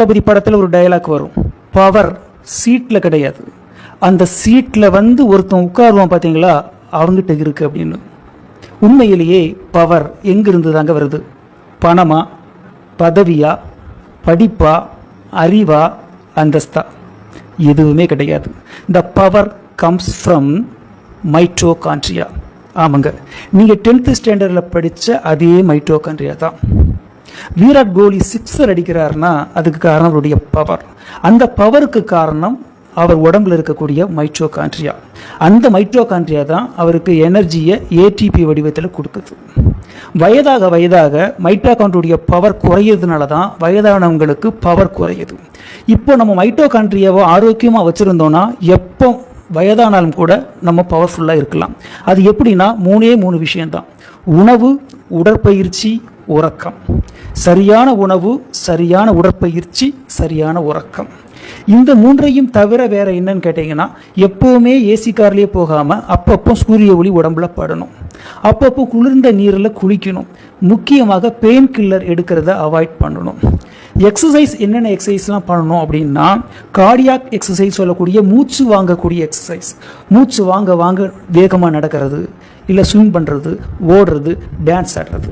தளபதி படத்தில் ஒரு டயலாக் வரும், பவர் சீட்டில் கிடையாது, அந்த சீட்டில் வந்து ஒருத்தன் உட்காருவான் பார்த்தீங்களா, அவங்ககிட்ட இருக்கு அப்படின்னு. உண்மையிலேயே பவர் எங்கிருந்து தாங்க வருது? பணமா, பதவியா, படிப்பா, அறிவா, அந்தஸ்தா? எதுவுமே கிடையாது. இந்த பவர் கம்ஸ் ஃப்ரம் மைட்டோகாண்ட்ரியா. ஆமாங்க, நீங்கள் 10th ஸ்டாண்டர்டில் படித்த அதே மைட்டோகாண்ட்ரியா தான். விராட் கோலி 6 அடிக்கிறாருன்னா அதுக்கு காரணம் அவருடைய பவர். அந்த பவருக்கு காரணம் அவர் உடம்புல இருக்கக்கூடிய மைட்டோகாண்ட்ரியா. அந்த மைட்டோகாண்ட்ரியா தான் அவருக்கு எனர்ஜியை ஏடிபி வடிவத்தில் கொடுக்குது. வயதாக வயதாக மைட்டோகாண்ட்ரியுடைய பவர் குறையிறதுனால தான் வயதானவங்களுக்கு பவர் குறையுது. இப்போ நம்ம மைட்டோகாண்ட்ரியாவை ஆரோக்கியமாக வச்சுருந்தோன்னா எப்போ வயதானாலும் கூட நம்ம பவர்ஃபுல்லாக இருக்கலாம். அது எப்படின்னா 3 விஷயம்தான்: உணவு, உடற்பயிற்சி, உறக்கம். சரியான உணவு, சரியான உடற்பயிற்சி, சரியான உறக்கம். இந்த 3ஐயும் தவிர வேற என்னன்னு கேட்டிங்கன்னா, எப்போவுமே ஏசி கார்லேயே போகாமல் அப்பப்போ சூரிய ஒளி உடம்புல படணும், அப்பப்போ குளிர்ந்த நீரில் குளிக்கணும், முக்கியமாக பெயின் கில்லர் எடுக்கிறத அவாய்ட் பண்ணணும். எக்ஸசைஸ் என்னென்ன எக்ஸசைஸ்லாம் பண்ணணும் அப்படின்னா, கார்டியாக் எக்ஸசைஸ் சொல்லக்கூடிய மூச்சு வாங்கக்கூடிய எக்ஸசைஸ். மூச்சு வாங்க வாங்க வேகமாக நடக்கிறது, இல்லை ஸ்விம் பண்ணுறது, ஓடுறது, டான்ஸ் ஆடுறது.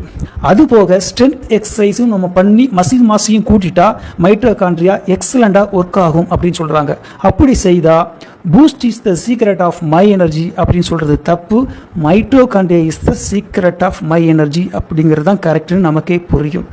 அதுபோக ஸ்ட்ரென்த் எக்ஸசைஸும் நம்ம பண்ணி மசில் மாஸையும் கூட்டிட்டா மைட்டோகாண்ட்ரியா எக்ஸலண்ட்டாக ஒர்க் ஆகும் அப்படின்னு சொல்கிறாங்க. அப்படி செய்தால் boost is the secret of my energy அப்படின்னு சொல்கிறது தப்பு. Mitochondria is the secret of my energy அப்படிங்கிறது தான் கரெக்டுன்னு நமக்கே புரியும்.